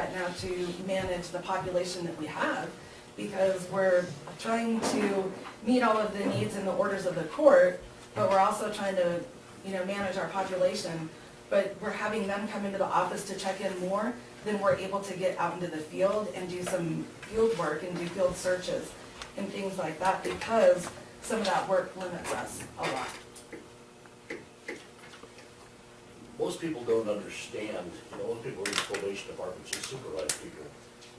that now to manage the population that we have, because we're trying to meet all of the needs and the orders of the court, but we're also trying to, manage our population. But we're having them come into the office to check in more than we're able to get out into the field and do some field work and do field searches and things like that, because some of that work limits us a lot. Most people don't understand, most people in the probation departments just supervise people,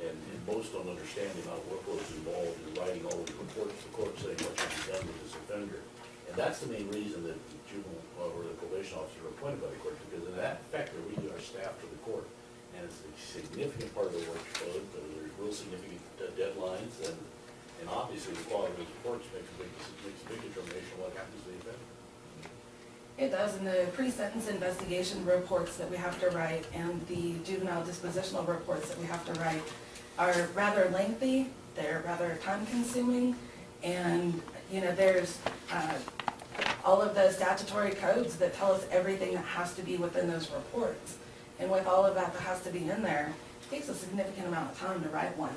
and most don't understand the amount of workloads involved in writing all the reports to the court saying what should be done with this offender. And that's the main reason that the juvenile or the probation officer are appointed by the court, because in that factor, we do our staff to the court. And it's a significant part of the workload, there's real significant deadlines, and obviously the quality of the reports makes a big determination of what happens to the offender. It does, and the pre-sentence investigation reports that we have to write and the juvenile dispositional reports that we have to write are rather lengthy, they're rather time-consuming, and, there's all of the statutory codes that tell us everything that has to be within those reports. And with all of that that has to be in there, it takes a significant amount of time to write one.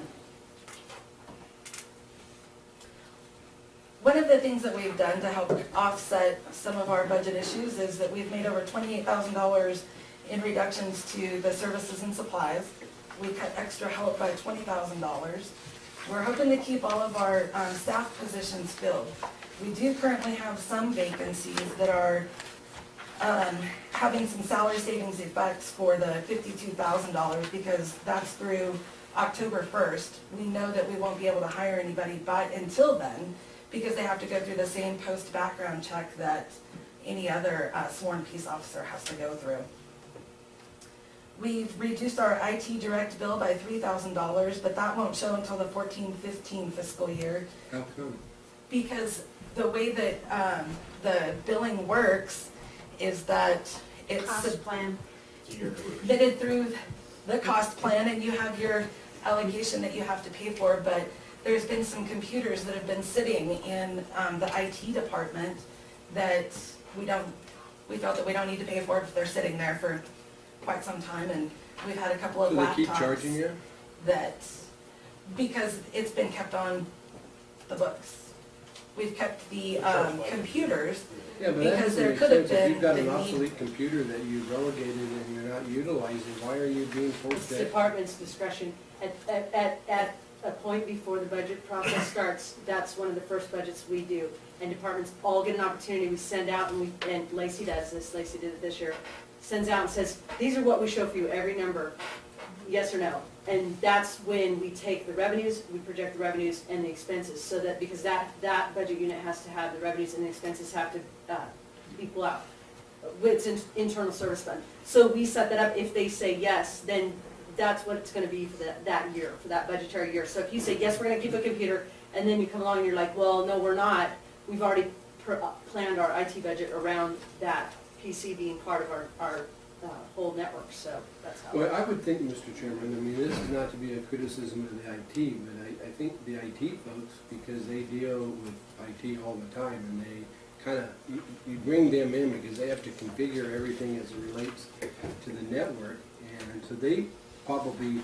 One of the things that we've done to help offset some of our budget issues is that we've made over $28,000 in reductions to the services and supplies. We cut extra help by $20,000. We're hoping to keep all of our staff positions filled. We do currently have some vacancies that are having some salary savings effects for the $52,000 because that's through October 1st. We know that we won't be able to hire anybody until then, because they have to go through the same post-background check that any other sworn peace officer has to go through. We've reduced our IT direct bill by $3,000, but that won't show until the 14-15 fiscal year. How come? Because the way that the billing works is that it's Cost plan. submitted through the cost plan, and you have your allocation that you have to pay for, but there's been some computers that have been sitting in the IT department that we felt that we don't need to pay for if they're sitting there for quite some time, and we've had a couple of So laptops. they keep charging you? Because it's been kept on the books. We've kept the computers, Yeah, but because that there doesn't make could have sense. If been you've got the an need. obsolete computer that you relegated and you're not utilizing, why are you being forced It's to? the department's discretion. At a point before the budget process starts, that's one of the first budgets we do. And departments all get an opportunity, we send out, and Lacey does this, Lacey did it this year, sends out and says, these are what we show for you, every number, yes or no. And that's when we take the revenues, we project the revenues and the expenses, so that, because that budget unit has to have the revenues and the expenses have to equal out. It's an internal service fund. So we set that up, if they say yes, then that's what it's gonna be for that year, for that budgetary year. So if you say, yes, we're gonna keep a computer, and then you come along and you're like, well, no, we're not, we've already planned our IT budget around that PC being part of our whole network, so that's how. Well, I would think, Mr. Chairman, I mean, this is not to be a criticism of the IT, but I think the IT folks, because they deal with IT all the time, and they kind of, you bring them in because they have to configure everything as it relates to the network, and so they probably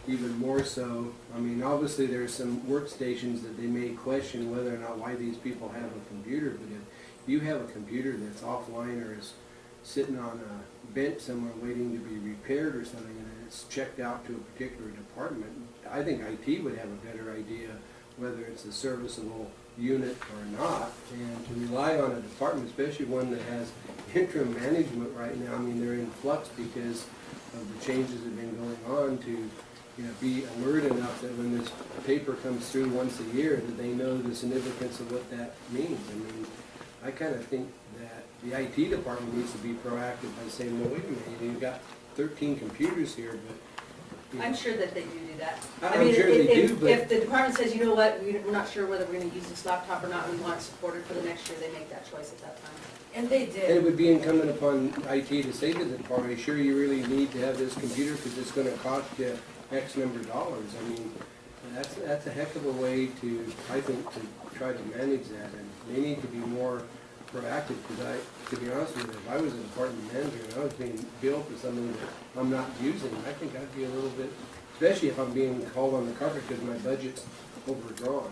even more so, I mean, obviously there's some workstations that they may question whether or not why these people have a computer, but if you have a computer that's offline or is sitting on a bench somewhere waiting to be repaired or something, and it's checked out to a particular department, I think IT would have a better idea whether it's a serviceable unit or not, and to rely on a department, especially one that has interim management right now, I mean, they're in flux because of the changes that have been going on, to be alert enough that when this paper comes through once a year, that they know the significance of what that means. I mean, I kind of think that the IT department needs to be proactive by saying, well, wait a minute, you've got 13 computers here, but... I'm sure that they do that. I'm I mean, sure they do, but... if the department says, you know what, we're not sure whether we're gonna use this laptop or not, we want it supported for the next year, they make that choice at that time. And they And it did. would be incumbent upon IT to say to the department, are you sure you really need to have this computer because it's going to cost you X number of dollars? I mean, that's a heck of a way to, I think, to try to manage that. And they need to be more proactive, because to be honest with you, if I was a department manager and I was being billed for something that I'm not using, I think I'd be a little bit especially if I'm being called on the carpet because my budget's overdrawn.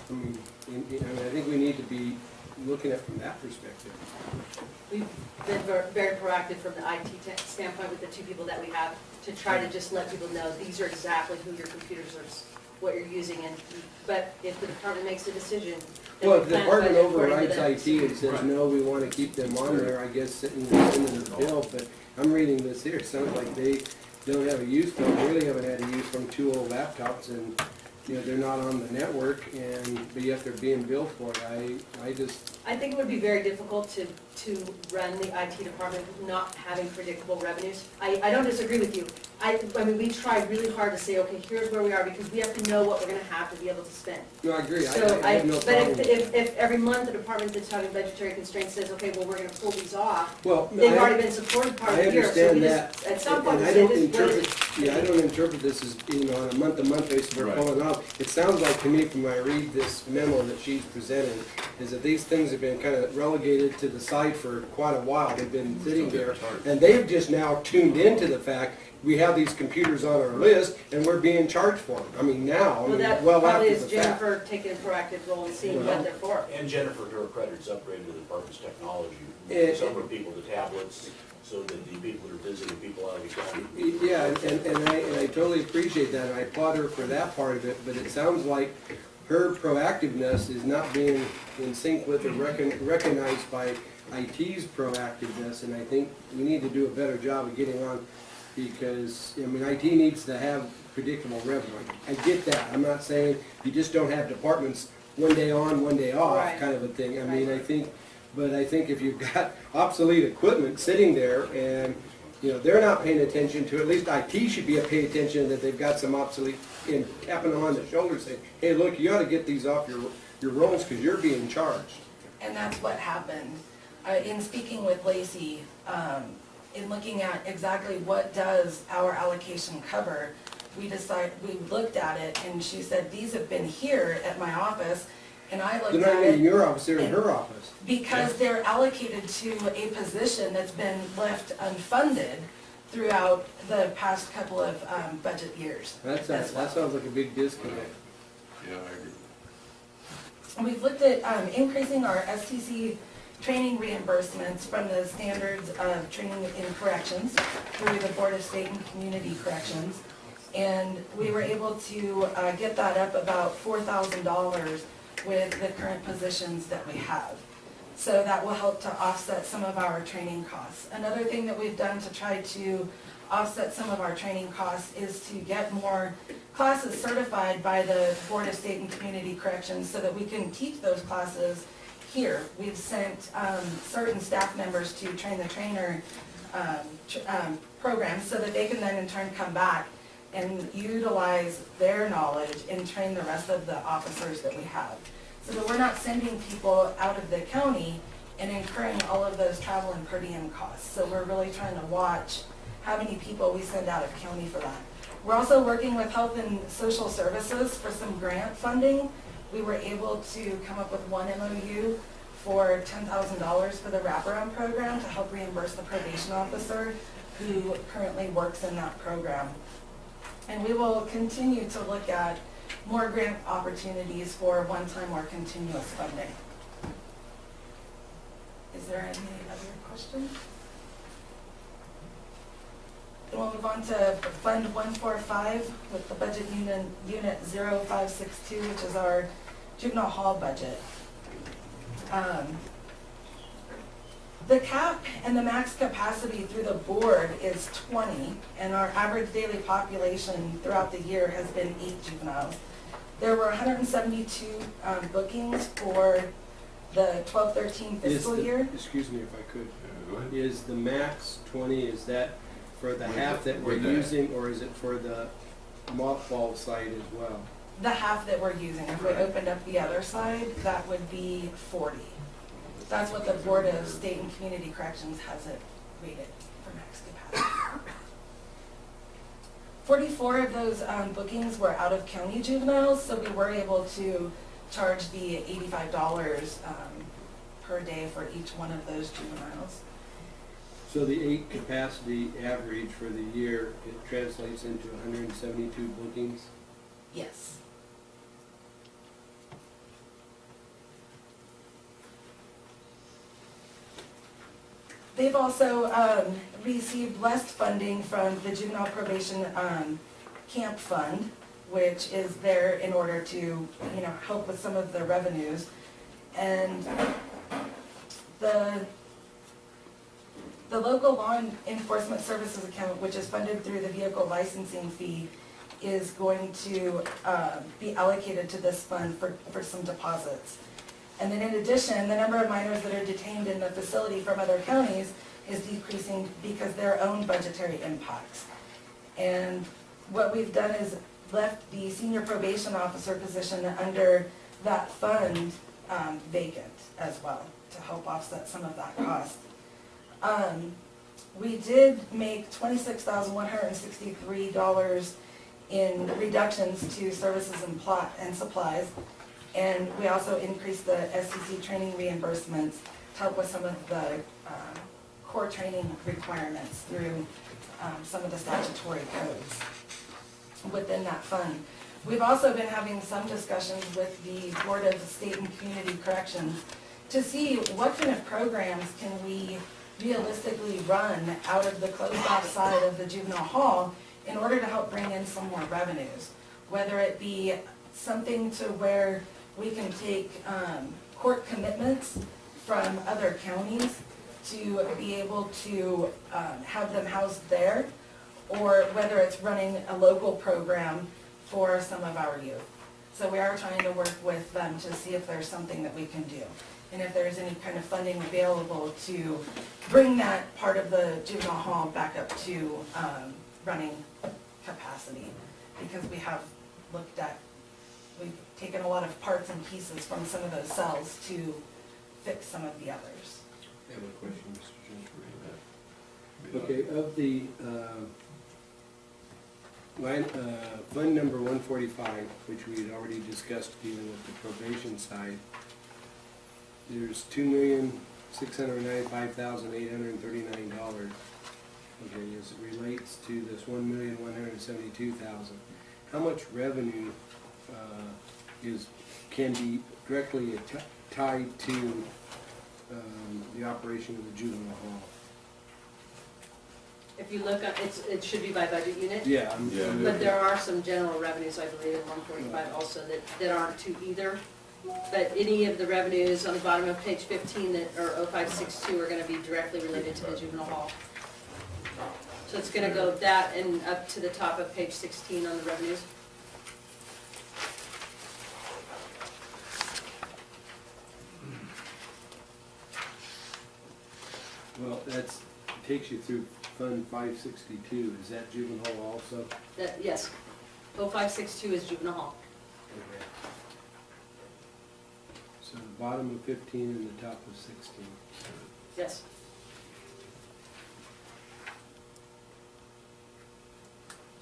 I mean, I think we need to be looking at it from that perspective. We've been very proactive from the IT standpoint with the two people that we have to try to just let people know these are exactly who your computers are, what you're using. And but if the department makes a decision, then Well, we if the plan department budget according to overrides them. IT and says, no, we want to keep them on there, I guess sitting there sending the bill, but I'm reading this here, it sounds like they don't have a use for them, really haven't had a use from 2 old laptops, and, you know, they're not on the network, but yet they're being billed for it. I think it would be very difficult to run the IT department not having predictable revenues. I don't disagree with you. I mean, we try really hard to say, okay, here's where we are, because we have to know what we're gonna have to be able to spend. No, I agree, So I have no but problem. if every month the department that's having budgetary constraints says, okay, well, we're gonna pull these off, Well, they've already been supported part I of the year, so understand we that. just, at some point, And we I say, don't this is what interpret, it- yeah, I don't interpret this as, you know, on a month-to-month basis, we're Right. pulling off. It sounds like to me, from when I read this memo that she's presenting, is that these things have been kind of relegated to the side for quite a while. They've been sitting there, and they've just now tuned into the fact, we have these computers on our list, and we're being charged for them. I mean, now, I Well, mean, that well probably after is the fact. Jennifer taking a proactive role and seeing what they're for. And Jennifer, to her credit, has upgraded the department's technology. Eh, Some of people to tablets, so that the people that are visiting people out of the county. Yeah, and I totally appreciate that, and I applaud her for that part of it, but it sounds like her proactiveness is not being in sync with or recognized by IT's proactiveness, and I think we need to do a better job of getting on, because, I mean, IT needs to have predictable revenue. I get that, I'm not saying you just don't have departments one day on, one day off, Right. kind of a thing. I mean, I think if you've got obsolete equipment sitting there and, you know, they're not paying attention to, at least IT should be paying attention that they've got some obsolete, and tapping them on the shoulder saying, hey, look, you ought to get these off your rolls because you're being charged. And that's what happened. In speaking with Lacey, in looking at exactly what does our allocation cover, we looked at it, and she said, these have been here at my office, and I looked They're not at even in it your office, they're in her office. because they're allocated to a position that's been left unfunded throughout the past couple of budget years. That as well. sounds like a big disconnect. Yeah, I agree. And we've looked at increasing our STC training reimbursements from the standards of training in corrections through the Board of State and Community Corrections. And we were able to get that up about $4,000 with the current positions that we have. So that will help to offset some of our training costs. Another thing that we've done to try to offset some of our training costs is to get more classes certified by the Board of State and Community Corrections so that we can teach those classes here. We've sent certain staff members to train the trainer programs so that they can then in turn come back and utilize their knowledge and train the rest of the officers that we have. So that we're not sending people out of the county and incurring all of those travel and per diem costs. So we're really trying to watch how many people we send out of county for that. We're also working with Health and Social Services for some grant funding. We were able to come up with one MOU for $10,000 for the wraparound program to help reimburse the probation officer who currently works in that program. And we will continue to look at more grant opportunities for one-time or continuous funding. Is there any other questions? Then we'll move on to Fund 145 with the budget unit 0562, which is our juvenile hall budget. The cap and the max capacity through the board is 20, and our average daily population throughout the year has been 8 juveniles. There were 172 bookings for the 12-13 fiscal year. Excuse me if I could. Go ahead. Is the max 20, is that for the half that we're With that. using, or is it for the mothball site as well? The half that we're using, if we Right. opened up the other side, that would be 40. That's what the Board of State and Community Corrections has it rated for max capacity. 44 of those bookings were out-of-county juveniles, so we were able to charge the $85 per day for each one of those juveniles. So the 8 capacity average for the year, it translates into 172 bookings? Yes. They've also received less funding from the juvenile probation camp fund, which is there in order to, you know, help with some of the revenues. And the local law enforcement services account, which is funded through the vehicle licensing fee, is going to be allocated to this fund for some deposits. And then in addition, the number of minors that are detained in the facility from other counties is decreasing because their own budgetary impacts. And what we've done is left the senior probation officer position under that fund vacant as well, to help offset some of that cost. We did make $26,163 in reductions to services and supplies. And we also increased the SCC training reimbursements to help with some of the core training requirements through some of the statutory codes within that fund. We've also been having some discussions with the Board of State and Community Corrections to see what kind of programs can we realistically run out of the closed-off side of the juvenile hall in order to help bring in some more revenues. Whether it be something to where we can take court commitments from other counties to be able to have them housed there, or whether it's running a local program for some of our youth. So we are trying to work with them to see if there's something that we can do, and if there's any kind of funding available to bring that part of the juvenile hall back up to running capacity, because we have looked at, we've taken a lot of parts and pieces from some of those cells to fix some of the others. I have a question, Mr. Jones. Okay, of the fund number 145, which we had already discussed dealing with the probation side, there's $2,695,839. Okay, as it relates to this $1,172,000, how much revenue can be directly tied to the operation of the juvenile hall? If you look at, it should be by budget unit. Yeah. But there are some general revenues, I believe, in 145 also that aren't to either. But any of the revenues on the bottom of page 15 that are 0562 are gonna be directly related to the juvenile hall. So it's gonna go that and up to the top of page 16 on the revenues. Well, takes you through Fund 562. Is that juvenile hall also? That, yes, 0562 is juvenile hall. Okay. So the bottom of 15 and the top of 16. Yes.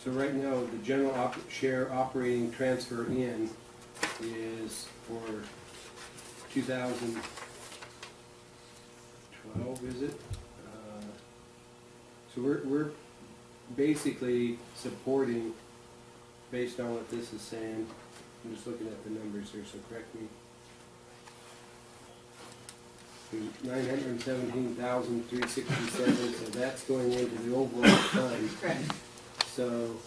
So right now, the general share operating transfer in is for 2012, is it? So we're basically supporting, based on what this is saying, I'm just looking at the numbers here, so correct me. 917,367, so that's going into the overall fund. Correct. So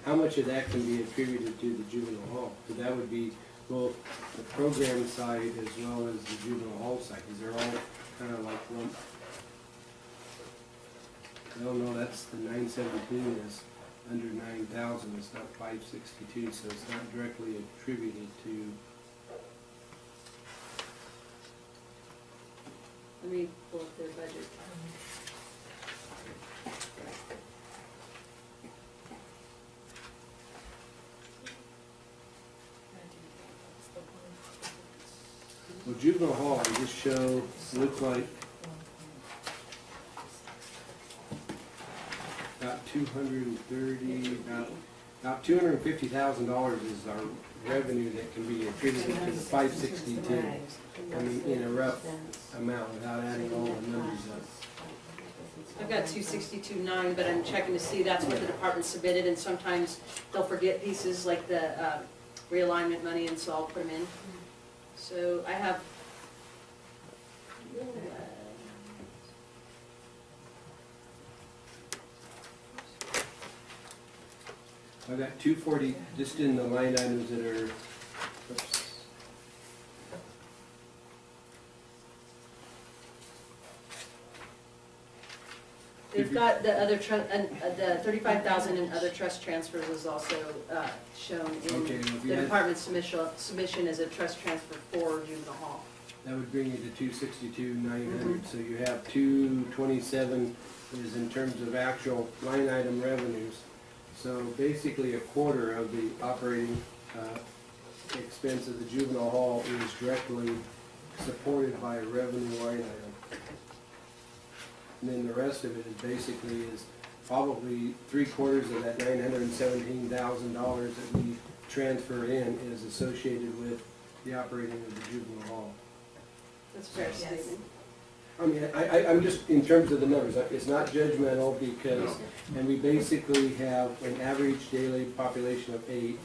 how much of that can be attributed to the juvenile hall? So that would be both the program side as well as the juvenile hall side, because they're all kind of like lumped. I don't know, that's the 917 is under 9,000, it's not 562, so it's not directly attributed to. Let me pull up their budget. Well, juvenile hall, I just show, looks like about about $250,000 is our revenue that can be attributed to the 562. I mean, in a rough amount without adding all the numbers up. I've got 262.9, but I'm checking to see that's what the department submitted, and sometimes they'll forget pieces like the realignment money, and so I'll put them in. So I have. I've got 240, just in the line items that are, oops. They've got the other, the 35,000 in other trust transfers is also shown Okay, in well, if the you had, department's submission as a trust transfer for juvenile hall. that would bring you to 262,900, so you have 227 is in terms of actual line item revenues. So basically, a quarter of the operating expense of the juvenile hall is directly supported by a revenue line item. And then the rest of it is basically probably 3/4 of that $917,000 that we transfer in is associated with the operating of the juvenile hall. That's a fair Yes. statement. I mean, I'm just, in terms of the numbers, it's not judgmental because, and we basically have an average daily population of 8.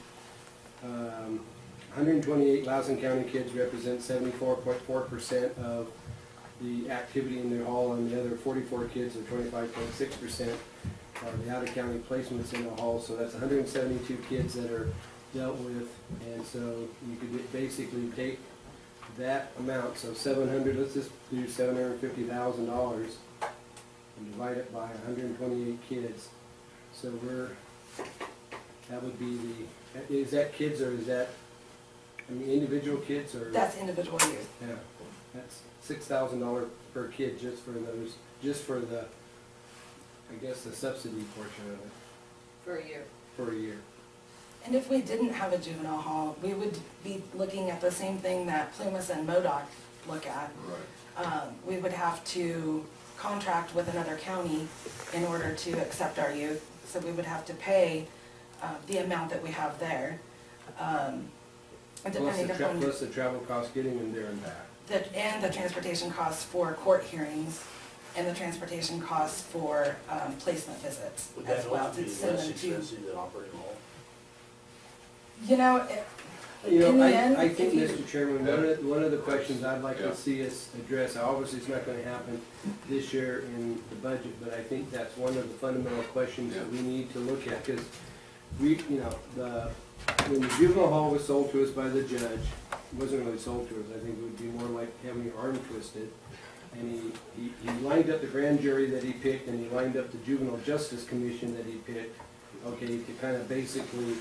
128 Lassen County kids represent 74.4% of the activity in their hall, and the other 44 kids, or 25.6%, are the out-of-county placements in the hall. So that's 172 kids that are dealt with, and so you could basically take that amount, so 700, let's just do $750,000 and divide it by 128 kids. So that would be is that kids, or is that, I mean, individual kids, or? That's individual youth. Yeah, that's $6,000 per kid just for those, just for the, I guess, the subsidy portion of it, For a year. for a year. And if we didn't have a juvenile hall, we would be looking at the same thing that Plumas and MoDOC look at. Right. We would have to contract with another county in order to accept our youth. So we would have to pay the amount that we have there. Depending upon Plus the travel cost getting them there and back. and the transportation costs for court hearings and the transportation costs for placement visits Would as that well also to be send less them to. expensive than operating hall? You know, You know, in the end, I think, if you- Mr. Chairman, one of the questions I'd like Yeah. to see us address, obviously it's not gonna happen this year in the budget, but I think that's one of the fundamental questions that we need to look at, because when the juvenile hall was sold to us by the judge, it wasn't really sold to us, I think it would be more like having your arm twisted. And he lined up the grand jury that he picked, and he lined up the juvenile justice commission that he picked, okay, to kind of basically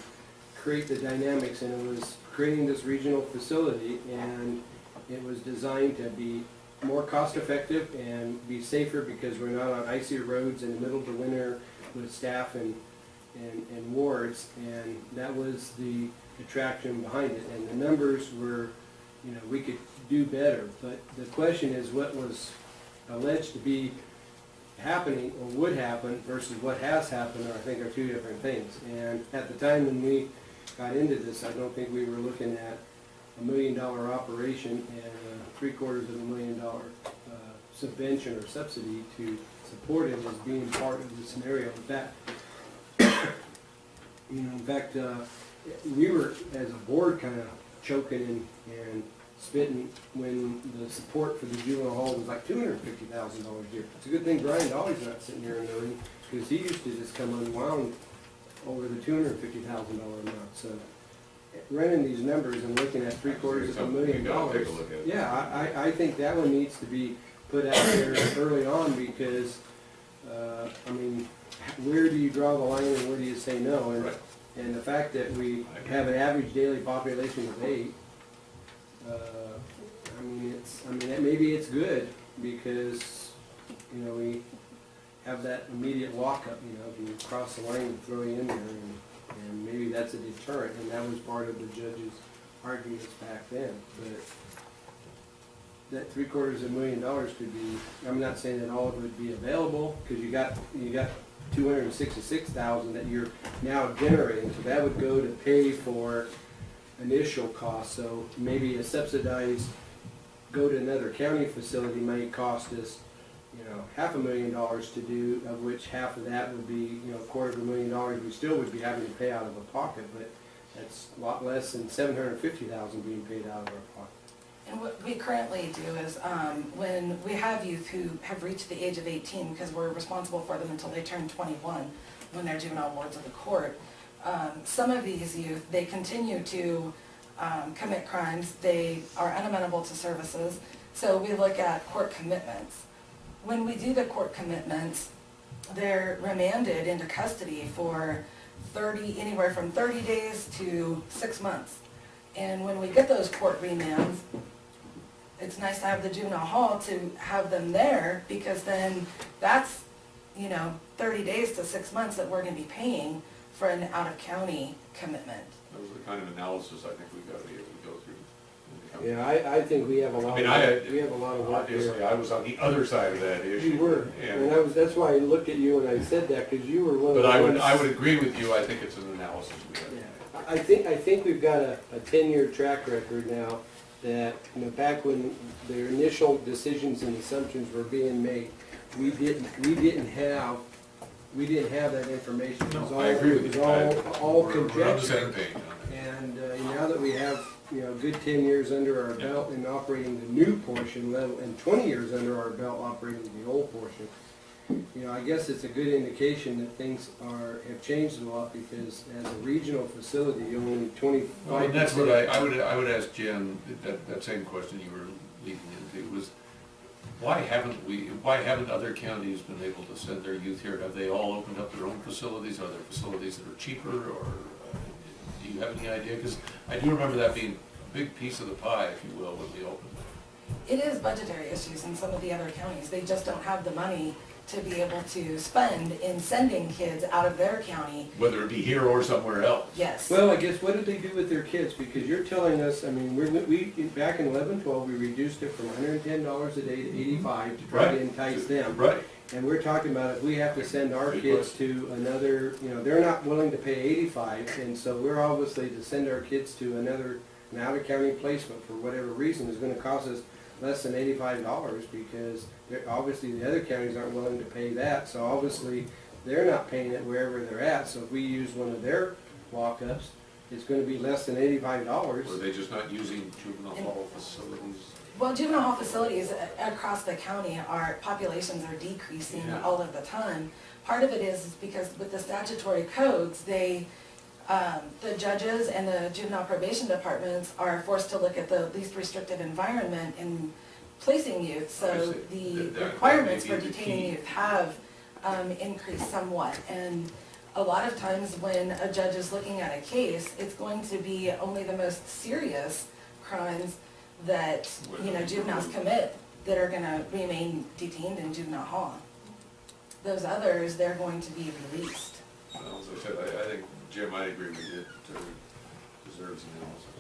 create the dynamics, and it was creating this regional facility, and it was designed to be more cost-effective and be safer because we're not on icy roads in the middle of the winter with staff and wards, and that was the attraction behind it. And the numbers were, we could do better, but the question is what was alleged to be happening or would happen versus what has happened, I think, are two different things. And at the time when we got into this, I don't think we were looking at $1 million operation and $750,000 subvention or subsidy to support it as being part of the scenario. In fact, we were as a board kind of choking and spitting when the support for the juvenile hall was like $250,000 a year. It's a good thing Brian Dolly's not sitting here in the room, because he used to just come unwound over the $250,000 amount. So running these numbers and looking at $750,000. Take a look at it. Yeah, I think that one needs to be put out there early on, because, where do you draw the line and where do you say no? And, Right. and the fact that we have an average daily population of 8, maybe it's good because, we have that immediate lockup, if you cross the line and throw you in there, and maybe that's a deterrent, and that was part of the judge's arguments back then. But that $750,000 could be, I'm not saying that all of it would be available, because you got $266,000 that you're now generating, so that would go to pay for initial costs. So maybe a subsidized, go to another county facility might cost us, $500,000 to do, of which half of that would be, $250,000 we still would be having to pay out of a pocket, but that's a lot less than $750,000 being paid out of our pocket. And what we currently do is, when we have youth who have reached the age of 18, because we're responsible for them until they turn 21, when they're juvenile wards of the court, some of these youth, they continue to commit crimes, they are unamenable to services, so we look at court commitments. When we do the court commitments, they're remanded into custody for anywhere from 30 days to 6 months. And when we get those court remands, it's nice to have the juvenile hall to have them there, because then that's, 30 days to 6 months that we're gonna be paying for an out-of-county commitment. That was the kind of analysis I think we've got to be able to go through. Yeah, I think we have a lot, I mean, we have a lot of work Obviously, here. I was on the other side of that issue. You were, and that's why I looked at you and I said that, because you were one of But the ones. I would agree with you, I think it's an analysis we have to Yeah, make. I think we've got a 10-year track record now that, back when their initial decisions and assumptions were being made, we didn't have that information. It was No, I agree with you. It was all We're on the same conjecture. page on that. And now that we have, a good 10 years under our belt in operating the new portion, and 20 years under our belt operating the old portion, I guess it's a good indication that things have changed a lot, because as a regional facility, only 25%. Well, and that's what I would ask Jen, that same question you were leading into, was why haven't other counties been able to send their youth here? Have they all opened up their own facilities? Are there facilities that are cheaper, or do you have any idea? Because I do remember that being a big piece of the pie, if you will, when we opened. It is budgetary issues in some of the other counties. They just don't have the money to be able to spend in sending kids out of their county. Whether it be here or somewhere else. Yes. Well, I guess, what did they do with their kids? Because you're telling us, back in 11-12, we reduced it from $110 a day to $85 to try to Right. entice them. Right. And we're talking about if we have to send our Good kids to another, they're not willing to pay $85, and so we're obviously to send our kids to an out-of-county placement for whatever reason is gonna cost us less than $85, because obviously the other counties aren't willing to pay that, so obviously they're not paying it wherever they're at, so if we use one of their walk-ups, it's gonna be less than $85. Or are they just not using juvenile hall facilities? Well, juvenile hall facilities across the county, our populations are decreasing Yeah. all of the time. Part of it is because with the statutory codes, the judges and the juvenile probation departments are forced to look at the least restrictive environment in placing youth. I So see. the That requirements may for be the detaining key. youth have increased somewhat. And a lot of times when a judge is looking at a case, it's going to be only the most serious crimes that, juveniles commit that are gonna remain detained in juvenile hall. Those others, they're going to be released. Well, as I said, I think, Jim, I agree with you, it deserves analysis.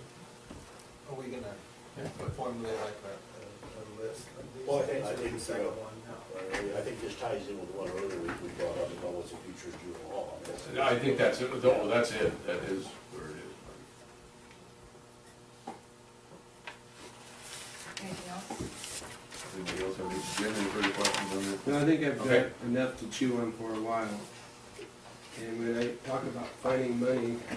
Are we gonna formulate like a list of these? Well, I think, The second one, I think this ties in with one earlier we brought up about what's the future of juvenile hall. I think that's it, that's it, that is where it is. Anything else? Anybody else have any, Jim, any further questions on that? No, I think I've Okay. got enough to chew on for a while. And when I talk about finding money, I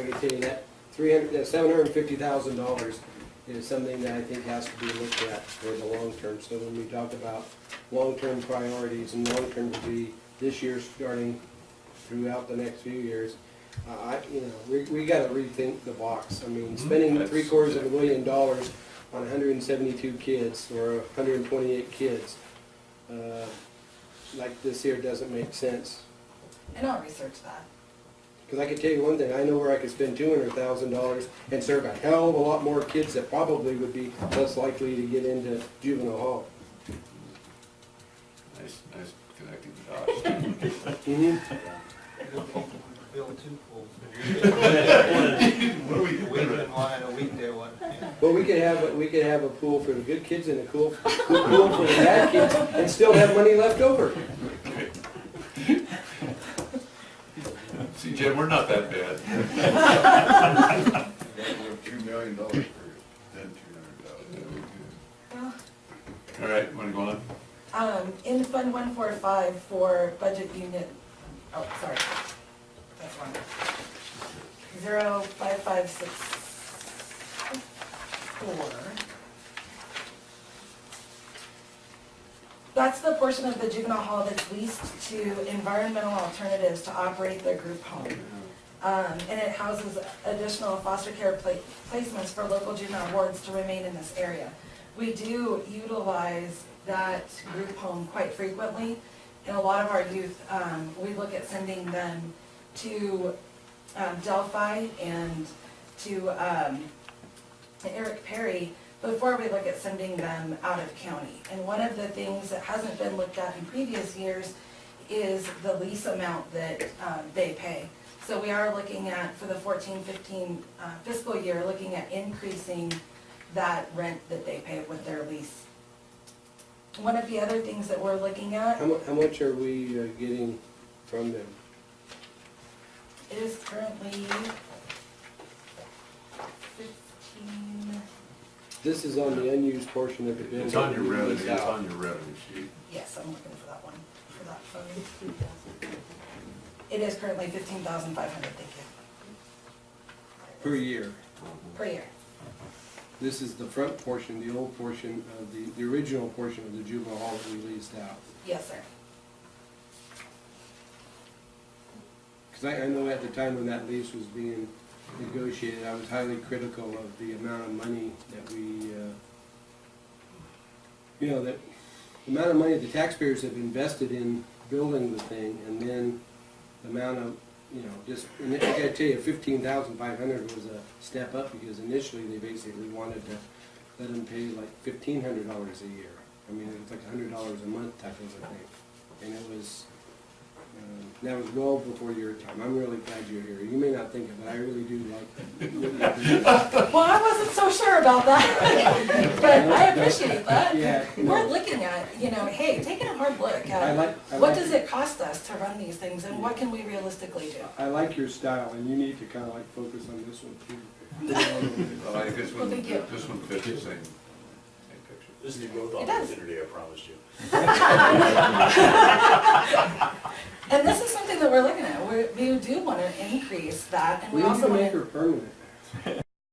can tell you that $750,000 is something that I think has to be looked at for the long term. So when we talk about long-term priorities, and long-term will be this year starting throughout the next few years, we gotta rethink the box. I mean, spending That's- $750,000 on 172 kids, or 128 kids, like this here doesn't make sense. And I'll research that. Because I can tell you one thing, I know where I could spend $200,000 and serve a hell of a lot more kids that probably would be less likely to get into juvenile hall. Nice connecting the dots. build two pools. What are we We've doing? been wanting a weekday one. Well, we could have a pool for the good kids and a pool for the bad kids, and still have money left over. See, Jim, we're not that bad. $2 million for then $200,000. Well, All right, wanna go on? In Fund 145 for budget unit, oh, sorry, that's wrong. 05564. That's the portion of the juvenile hall that's leased to Environmental Alternatives to operate their group home. And it houses additional foster care placements for local juvenile wards to remain in this area. We do utilize that group home quite frequently. And a lot of our youth, we look at sending them to Delphi and to Eric Perry before we look at sending them out of county. And one of the things that hasn't been looked at in previous years is the lease amount that they pay. So we are looking at, for the 14-15 fiscal year, looking at increasing that rent that they pay with their lease. One of the other things that we're looking at, How much are we getting from them? it is currently 15, This is on the unused portion of the building. It's on your revenue, it's on your revenue sheet. yes, I'm looking for that one, for that fund. It is currently 15,500, thank you, Per year. per year. This is the front portion, the old portion of the original portion of the juvenile hall that we leased out. Yes, sir. Because I know at the time when that lease was being negotiated, I was highly critical of the amount of money that we, that the amount of money the taxpayers have invested in building the thing, and then the amount of, just, and I gotta tell you, 15,500 was a step up, because initially they basically wanted to let them pay like $1,500 a year. I mean, it was like $100 a month type of a thing. And it was, that was well before your time. I'm really glad you're here. You may not think it, but I really do like what you're doing. Well, I wasn't so sure about that, but I appreciate that. Yeah, We're no. looking at, hey, taking a hard look I at like what does it cost us to run these things and what can we realistically do? I like your style, and you need to kind of like focus on this one too. Well, I think this Well, one, thank you. this one fits the same picture. This is the growth It does. opportunity I promised you. And this is something that we're looking at. We do want to increase that, and We we need also to make want her permanent.